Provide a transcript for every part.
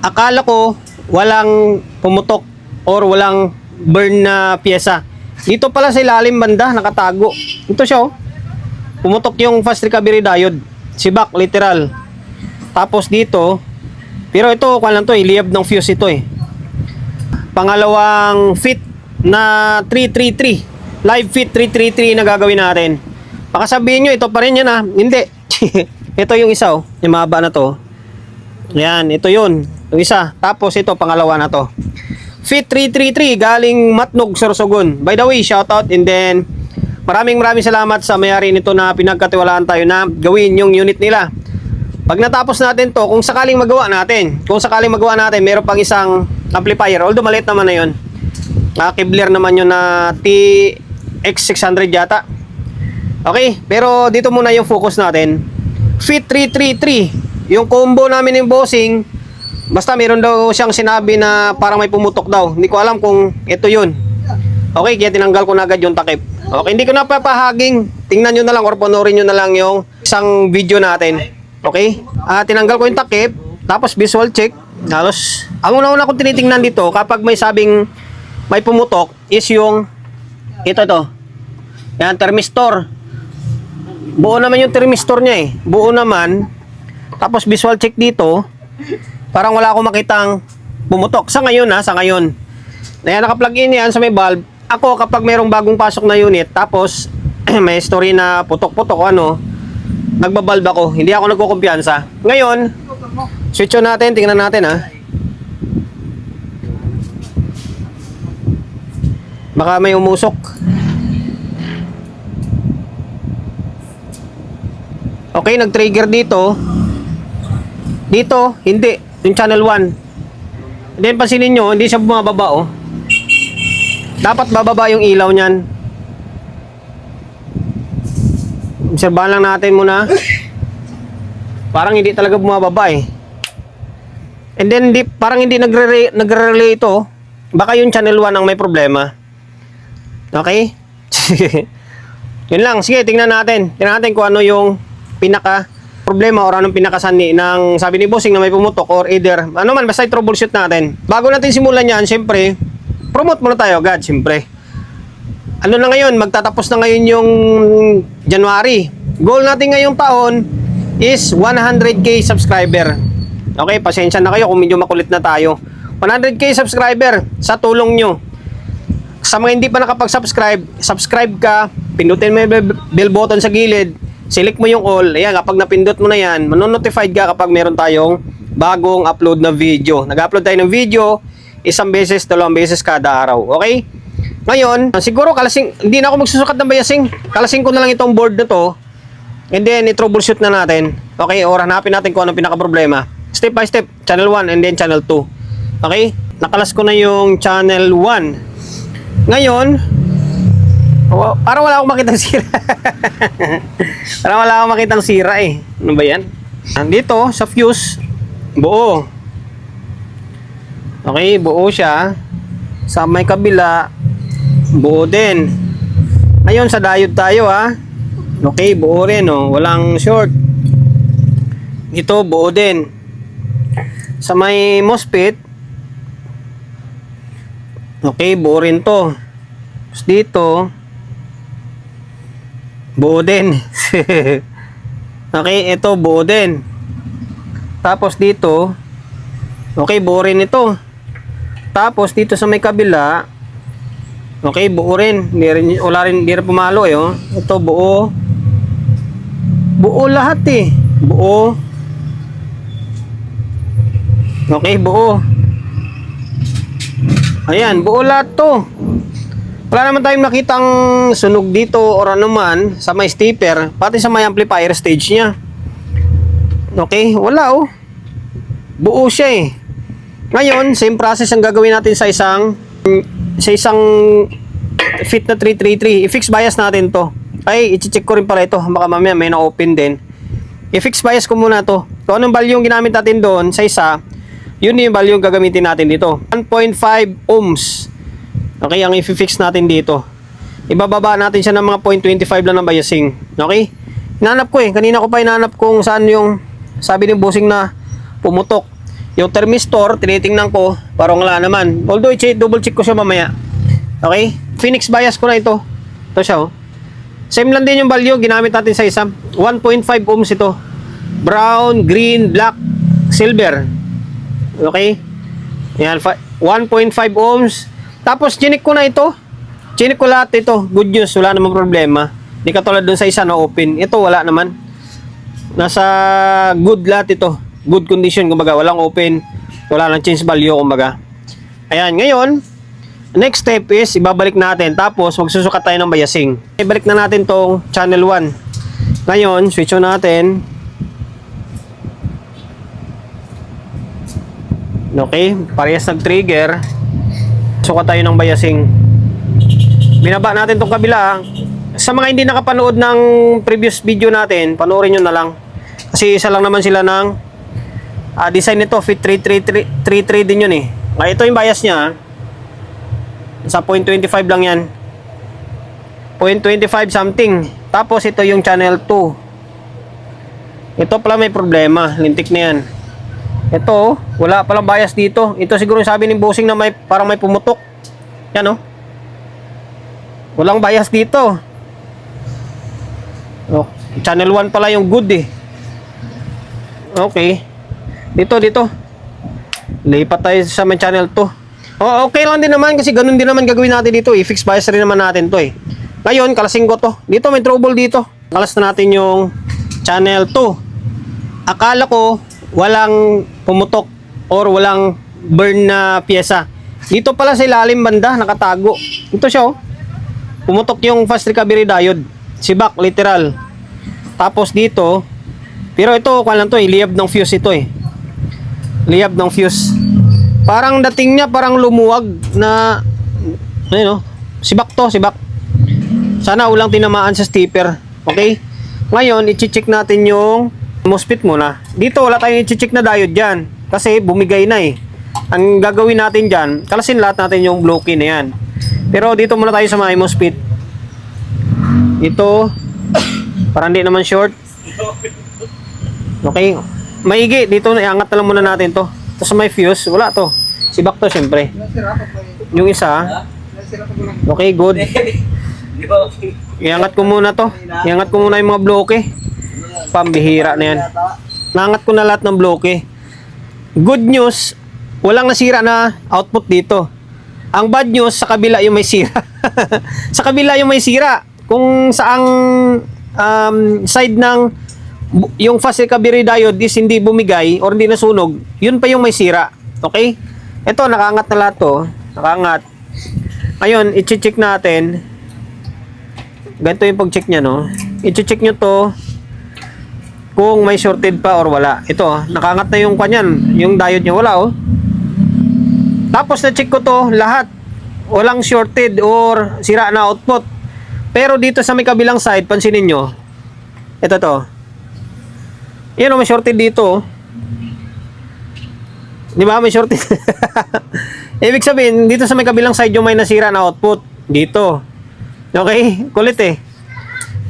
Akala ko walang pumutok or walang burn na pyesa. Dito pala sa ilalim banda, nakatago. Ito siya oh. Pumutok yung fast recovery diode. Sibak, literal. Tapos dito, pero ito, kung lang to, iliyab ng fuse ito eh. Pangalawang fit na 333. Live fit 333 na gagawin natin. Baka sabihin nyo, ito pa rin yan ha. Hindi. Ito yung isa oh. Yung mahaba na to. Ayan, ito yun. Yung isa. Tapos ito, pangalawa na to. Fit 333 galing Matnog, Sorsogon. By the way, shoutout and then maraming salamat sa may-ari nito na pinagkatiwalaan tayo na gawin yung unit nila. Pag natapos natin to, kung sakaling magawa natin, meron pang isang amplifier. Although maliit naman na yun. Kevlar naman yun na TX600 yata. Okay, pero dito muna yung focus natin. Fit 333. Yung combo namin ng bossing, basta meron daw siyang sinabi na parang may pumutok daw. Hindi ko alam kung ito yun. Okay, kaya tinanggal ko na agad yung takip. Okay, hindi ko na papahaging. Tingnan nyo na lang or panoorin nyo na lang yung isang video natin. Okay? Tinanggal ko yung takip, tapos visual check. Halos, ang una-una kong tinitingnan dito, kapag may sabing may pumutok, is yung ito to. Yan, thermistor. Buo naman yung thermistor niya eh. Buo naman. Tapos visual check dito, parang wala akong makitang pumutok. Sa ngayon ha, sa ngayon. Ayan, naka-plug in yan sa may valve. Ako, kapag mayroong bagong pasok na unit, tapos may story na putok-putok ano, nagbabalve ako. Hindi ako nagkukumpiyansa. Ngayon, switch on natin, tingnan natin ha. Baka may umusok. Okay, nag-trigger dito. Dito, hindi. Yung channel 1. And then, pansinin nyo, hindi siya bumababa, oh. Dapat bababa yung ilaw niyan. Obserbahan lang natin muna. Parang hindi talaga bumababa, eh. And then, parang hindi nagre-relay ito. Baka yung channel 1 ang may problema. Okay? Yun lang. Sige, tingnan natin. Tingnan natin kung ano yung pinaka problema or anong pinakasani ng sabi ni bossing na may pumutok or either ano man, basta i-troubleshoot natin. Bago natin simulan yan, syempre promote muna tayo agad, syempre. Ano na ngayon, magtatapos na ngayon yung January. Goal natin ngayong taon is 100k subscriber. Okay, pasensya na kayo kung medyo makulit na tayo. 100k subscriber sa tulong nyo. Sa mga hindi pa nakapag-subscribe, subscribe ka, pindutin mo yung bell button sa gilid, select mo yung all. Ayan, kapag napindot mo na yan, manonotified ka kapag meron tayong bagong upload na video. Nag-upload tayo ng video, isang beses, dalawang beses kada araw. Okay? Ngayon, siguro hindi na ako magsusukat ng bayasing. Kalasing ko na lang itong board na to. And then, i-troubleshoot na natin. Okay? O, hanapin natin kung anong pinaka-problema. Step by step, channel 1 and then channel 2. Okay? Nakalas ko na yung channel 1. Ngayon, parang wala akong makitang sira. Parang wala akong makitang sira eh. Ano ba yan? Dito, sa fuse, buo. Okay, buo siya. Sa may kabila, buo din. Ngayon, sa diode tayo ha. Okay, buo rin oh. Walang short. Dito, buo din. Sa may MOSFET, okay, buo rin to. Tapos dito, buo din. Okay, ito buo din. Tapos dito, okay, buo rin ito. Tapos dito sa may kabila, okay, buo rin. Hindi rin pumalo eh. Oh. Ito buo. Buo lahat eh. Buo. Okay, buo. Ayan, buo lahat to. Wala naman tayong nakitang sunog dito or ano man sa may stepper, pati sa may amplifier stage niya. Okay, wala oh. Buo siya eh. Ngayon, same process ang gagawin natin sa isang fit na 333. I-fix bias natin to. Ay, i-check ko rin pala ito. Baka mamaya may na-open din. I-fix bias ko muna to. Kung anong value yung ginamit natin doon sa isa, yun yung value yung gagamitin natin dito. 1.5 ohms. Okay, ang i-fix natin dito. Ibababa natin siya ng mga 0.25 lang ng biasing. Okay? Hinanap ko eh. Kanina ko pa hinanap kung saan yung sabi ng bossing na pumutok. Yung thermistor, tinitingnan ko, parang wala naman. Although, double check ko siya mamaya. Okay? Phoenix bias ko na ito. Ito siya, oh. Same lang din yung value, ginamit natin sa isa. 1.5 ohms ito. Brown, green, black, silver. Okay? Yan, 1.5 ohms. Tapos, chinik ko na ito. Chinik ko lahat ito. Good news, wala namang problema. Hindi katulad dun sa isa na open. Ito, wala naman. Nasa good lahat ito. Good condition, kumbaga. Walang open. Wala nang change value, kumbaga. Ayan, ngayon, next step is, ibabalik natin. Tapos, magsusukat tayo ng biasing. Ibalik na natin tong channel 1. Ngayon, switch on natin. Okay, parehas nag-trigger. Sukat tayo ng biasing. Binaba natin tong kabila. Sa mga hindi nakapanood ng previous video natin, panoorin nyo na lang. Kasi isa lang naman sila ng design nito, fit 33 din yun eh. Ito yung bias niya. Sa 0.25 lang yan. 0.25 something. Tapos ito yung channel 2. Ito pala may problema. Lintik na yan. Ito, wala palang bias dito. Ito siguro sabi ni bossing na may, parang may pumutok. Yan, oh. Walang bias dito. Oh, channel 1 pala yung good eh. Okay. Dito. Lipat tayo sa may channel 2. Oh, okay lang din naman kasi ganun din naman gagawin natin dito. I-fix bias rin naman natin to eh. Ngayon, kalasing ko to. Dito may trouble dito. Kalas na natin yung channel 2. Akala ko walang pumutok or walang burn na pyesa. Dito pala sa ilalim banda, nakatago. Ito siya, oh. Pumutok yung fast recovery diode. Sibak, literal. Tapos dito, pero ito, kung lang to, liyab ng fuse ito eh. Liyab ng fuse. Parang dating niya, parang lumuwag na, ayun, oh. Sibak to, sibak. Sana ulang tinamaan sa stepper. Okay? Ngayon, i-check natin yung MOSFET muna. Dito, wala tayong i-check na diode dyan. Kasi bumigay na eh. Ang gagawin natin dyan, kalasin lahat natin yung blocky na yan. Pero dito muna tayo sa mga MOSFET. Ito, parang hindi naman short. Okay. Maigi, dito iangat na lang muna natin to. Ito sa may fuse, wala to. Sibak to syempre. Yung isa, okay, good. Iangat ko muna to. Iangat ko muna yung mga bloke. Pambihira na yan. Nangat ko na lahat ng bloke. Good news, walang nasira na output dito. Ang bad news, sa kabila yung may sira. Sa kabila yung may sira. Kung saang side ng yung fast recovery diode is hindi bumigay or hindi nasunog, yun pa yung may sira. Okay? Ito, nakaangat na lahat to. Nakaangat. Ngayon, i-check natin. Ganito yung pag-check niya, no? I-check nyo to kung may shorted pa or wala. Ito, nakaangat na yung kanyan. Yung diode niya, wala, oh. Tapos na-check ko to lahat. Walang shorted or sira na output. Pero dito sa may kabilang side, pansinin nyo. Ito to. Yan o, may shorted dito. Di ba? May shorted. Ibig sabihin, dito sa may kabilang side yung may nasira na output. Dito. Okay? Kulit eh.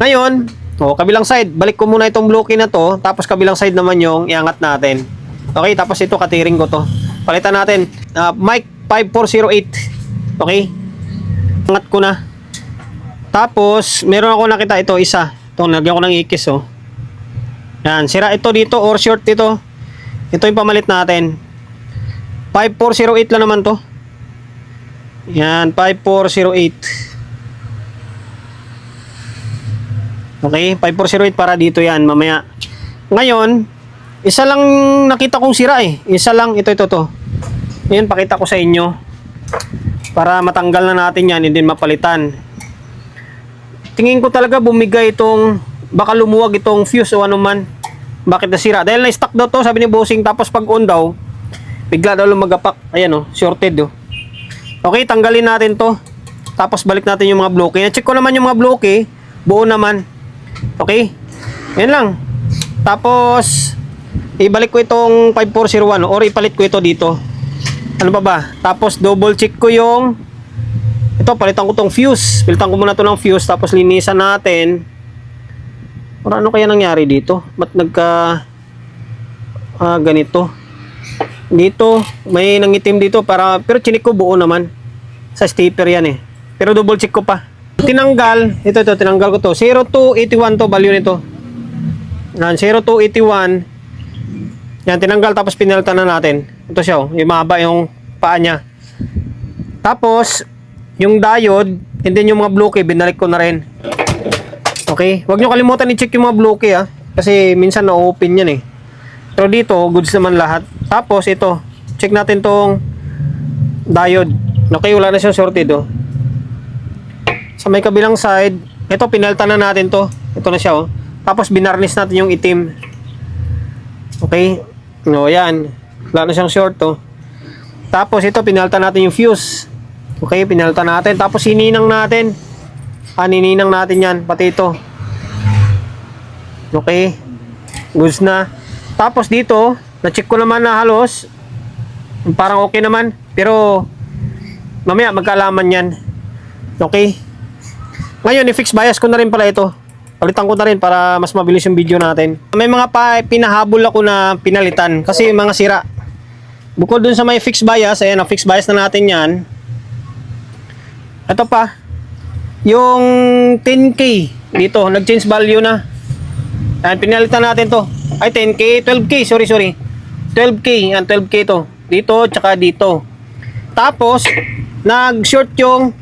Ngayon, kabilang side. Balik ko muna itong blocky na to. Tapos kabilang side naman yung iangat natin. Okay? Tapos ito, katiring ko to. Palitan natin. Mic 5408. Okay? Angat ko na. Tapos, meron ako nakita ito, isa. Ito, nagyan ko ng ikis, oh. Yan, sira ito dito or short ito. Ito yung pamalit natin. 5408 lang naman to. Yan, 5408. Okay, 5408 para dito yan, mamaya. Ngayon, isa lang nakita kong sira eh. Isa lang, ito to. Yan, pakita ko sa inyo. Para matanggal na natin yan, hindi mapalitan. Tingin ko talaga bumigay itong, baka lumuwag itong fuse o ano man. Bakit nasira? Dahil na-stuck daw to, sabi ni bossing, tapos pag on daw, bigla daw lumagapak. Ayan oh, shorted oh. Okay, tanggalin natin to. Tapos balik natin yung mga bloke. Na-check ko naman yung mga bloke, buo naman. Okay? Yan lang. Tapos, ibalik ko itong 5401 or ipalit ko ito dito. Ano ba? Tapos double check ko yung ito, palitan ko tong fuse. Palitan ko muna to ng fuse tapos linisan natin. Ano kaya nangyari dito? Ba't nagka ganito? Dito, may nangitim dito pero chinik ko buo naman. Sa stepper yan eh. Pero double check ko pa. Tinanggal, ito, tinanggal ko to. 0281 to, value nito. Yan, 0281. Yan, tinanggal tapos pinalitan na natin. Ito siya, yung mahaba yung paa niya. Tapos, yung diode, and then yung mga blue key, binalik ko na rin. Okay? Huwag nyo kalimutan i-check yung mga blue key ah. Kasi minsan na-open yan eh. Pero dito, goods naman lahat. Tapos, ito, check natin tong diode. Okay, wala na siyang sorted oh. Sa may kabilang side, ito, pinalitan na natin to. Ito na siya oh. Tapos, binarnish natin yung itim. Okay? O, yan. Wala na siyang short to. Tapos ito, pinalitan natin yung fuse. Okay, pinalitan natin. Tapos hininang natin. Hininang natin yan. Pati ito. Okay. Goods na. Tapos dito, na-check ko naman na halos. Parang okay naman. Pero, mamaya magkaalaman yan. Okay. Ngayon, i-fix bias ko na rin pala ito. Palitan ko na rin para mas mabilis yung video natin. May mga pinahabol ako na pinalitan kasi mga sira. Bukod dun sa may fixed bias, ayan, fixed bias na natin yan. Ito pa, yung 10K dito, nag-change value na. Ayan, pinalitan natin to. Ay, 10K, 12K, sorry. 12K, yan, 12K to. Dito, tsaka dito. Tapos, nag-short yung,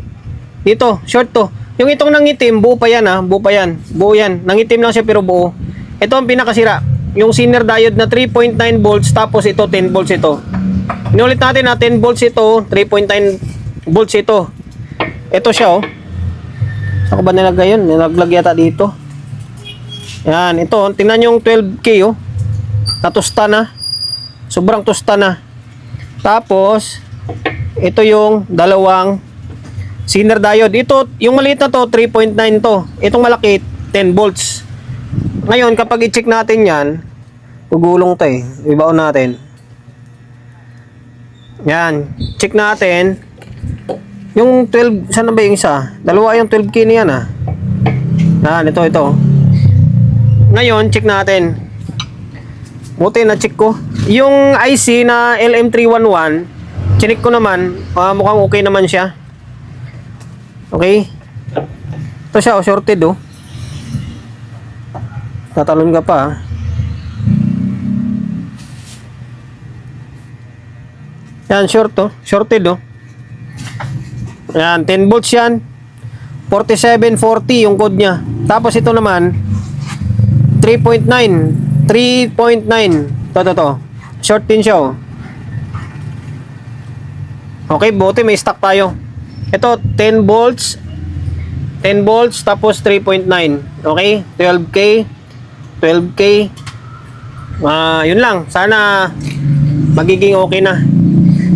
dito, short to. Yung itong nangitim, buo pa yan ha, buo pa yan. Buo yan, nangitim lang siya pero buo. Ito ang pinakasira. Yung Zener diode na 3.9 volts, tapos ito 10 volts ito. Inulit natin na 10 volts ito, 3.9 volts ito. Ito siya oh. Saan ko ba nilagay yun? Nilaglag yata dito. Yan, ito. Tingnan yung 12K oh. Natusta na. Sobrang tusta na. Tapos, ito yung dalawang Zener diode. Ito, yung maliit na to, 3.9 to. Itong malaki, 10 volts. Ngayon, kapag i-check natin yan, gugulong to eh. Ibaon natin. Yan. Check natin. Yung 12, saan na ba yung isa? Dalawa yung 12K na yan ah. Yan, ito. Ngayon, check natin. Buti na check ko. Yung IC na LM311, check ko naman. Mukhang okay naman siya. Okay. Ito siya, shorted oh. Tatalon ka pa ah. Yan, short oh. Shorted oh. Yan, 10 volts yan. 4740 yung code niya. Tapos ito naman 3.9. 3.9. To. Short din siya oh. Okay, buti may stock tayo. Ito 10 volts. 10 volts tapos 3.9. Okay? 12K. 12K. Yun lang. Sana magiging okay na.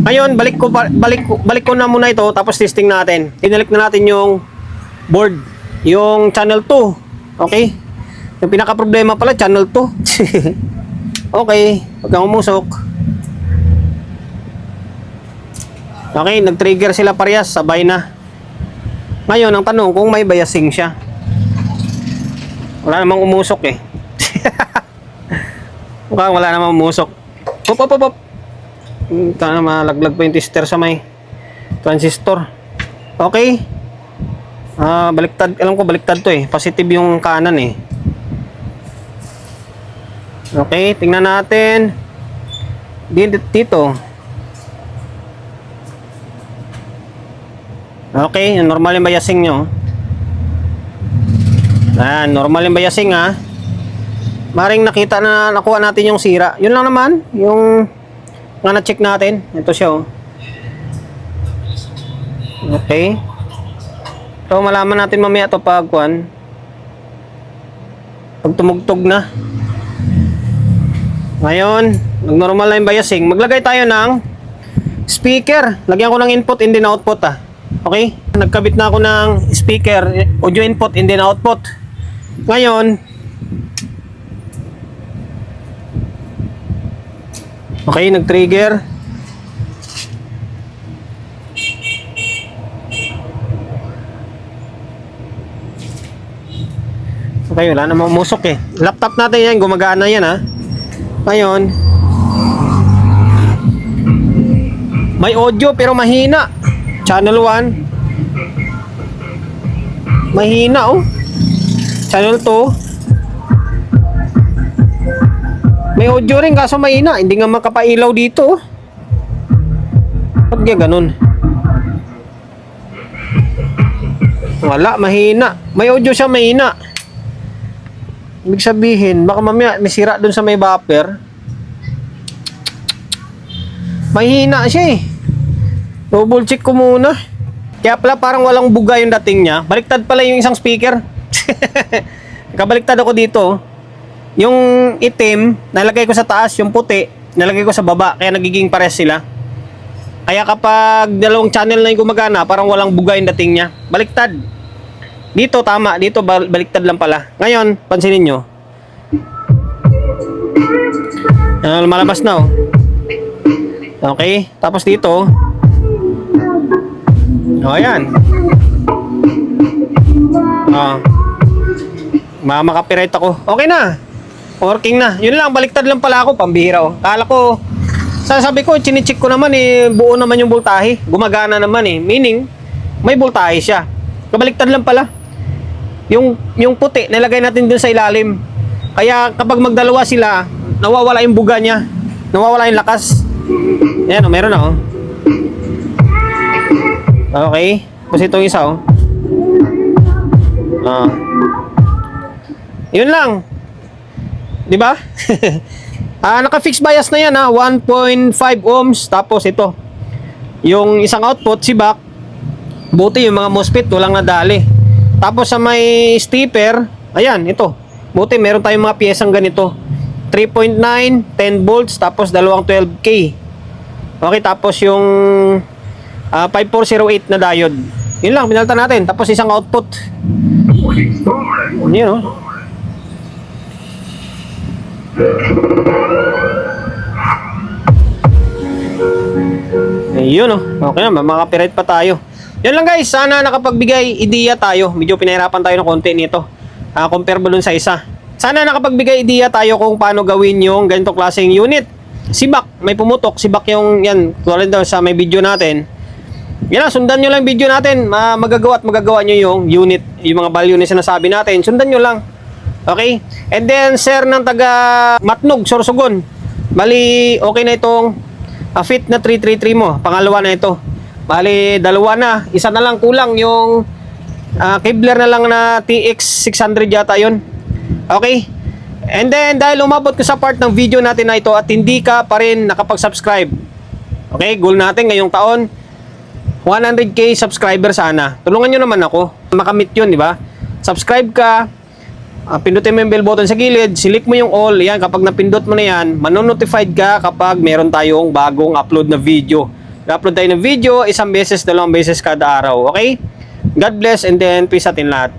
Ngayon, balik ko na muna ito tapos testing natin. Tinalik na natin yung board, yung channel 2. Okay? Yung pinaka problema pala channel 2. Okay, wag kang umusok. Okay, nag-trigger sila parehas, sabay na. Ngayon, ang tanong kung may biasing siya. Wala namang umusok eh. Mukhang wala namang umusok. Hop. Sana malaglag pa yung tester sa may transistor. Okay. Baliktad. Alam ko baliktad to eh. Positive yung kanan eh. Okay, tingnan natin. Dito. Okay, normal yung biasing nyo. Normal yung biasing ha. Maring nakita na nakuha natin yung sira. Yun lang naman, yung nga na-check natin. Ito siya oh. Okay. So malaman natin mamaya ito pag tumugtog na. Ngayon, nag-normal na yung biasing. Maglagay tayo ng speaker. Lagyan ko ng input and then output ah. Okay? Nagkabit na ako ng speaker, audio input and then output. Ngayon, okay, nag-trigger. Okay, wala namang umusok eh. Laptop natin yan, gumagana yan ha. Ngayon, May audio pero mahina. Channel 1. Mahina oh. Channel 2. May audio rin kaso mahina. Hindi nga makapailaw dito oh. Ba't nga ganun? Wala, mahina. May audio siya, mahina. Ibig sabihin, baka mamaya may sira dun sa may buffer. Mahina siya eh. Double check ko muna. Kaya pala parang walang buga yung dating niya. Baliktad pala yung isang speaker. Kabaliktad ako dito. Yung itim, nalagay ko sa taas. Yung puti, nalagay ko sa baba. Kaya nagiging pares sila. Kaya kapag dalawang channel na yung gumagana, parang walang buga yung dating niya. Baliktad. Dito tama, dito baliktad lang pala. Ngayon, pansinin nyo. Malabas na oh. Okay, tapos dito. Oh, ayan. Makapiright ako. Okay na. Working na. Yun lang, baliktad lang pala ako, pambihira oh. Kala ko sabi ko, chinicheck ko naman eh, buo naman yung voltahe. Gumagana naman eh. Meaning, may voltahe siya. Kabaliktad lang pala. Yung puti, nilagay natin dun sa ilalim. Kaya kapag magdalawa sila, nawawala yung buga niya. Nawawala yung lakas. Ayan, oh, meron na oh. Okay. Tapos itong isa oh. Yun lang. Di ba? Naka-fix bias na yan ha, 1.5 ohms. Tapos ito, yung isang output, si back. Buti yung mga MOSFET, walang nadali. Tapos sa may stepper, ayan, ito. Buti meron tayong mga piyesang ganito. 3.9, 10 volts, tapos dalawang 12K. Okay, tapos yung 5408 na diode. Yun lang, pinalitan natin. Tapos isang output. Yun oh. Ayun oh. Okay na, makapiright pa tayo. Yan lang guys, sana nakapagbigay ideya tayo. Medyo pinahirapan tayo ng konti nito. Compare mo dun sa isa. Sana nakapagbigay ideya tayo kung paano gawin yung ganitong klaseng unit. Sibak, may pumutok. Sibak yung yan, tulad daw sa may video natin. Yan lang, sundan nyo lang video natin. Magagawa nyo yung unit, yung mga value na sinasabi natin. Sundan nyo lang. Okay? And then, sir ng taga Matnog, Sorsogon. Bali, okay na itong fit na 333 mo. Pangalawa na ito. Bali, dalawa na. Isa na lang kulang yung Kevlar na lang na TX 600 yata yun. Okay? And then, dahil umabot ka sa part ng video natin na ito at hindi ka pa rin nakapag-subscribe. Okay? Goal natin ngayong taon, 100k subscriber sana. Tulungan nyo naman ako. Makamit yun, di ba? Subscribe ka. Pindutin mo yung bell button sa gilid, select mo yung all. Yan, kapag napindot mo na yan, manonotified ka kapag meron tayong bagong upload na video. I-upload tayo ng video, isang beses, dalawang beses kada araw. Okay? God bless and then peace atin lahat.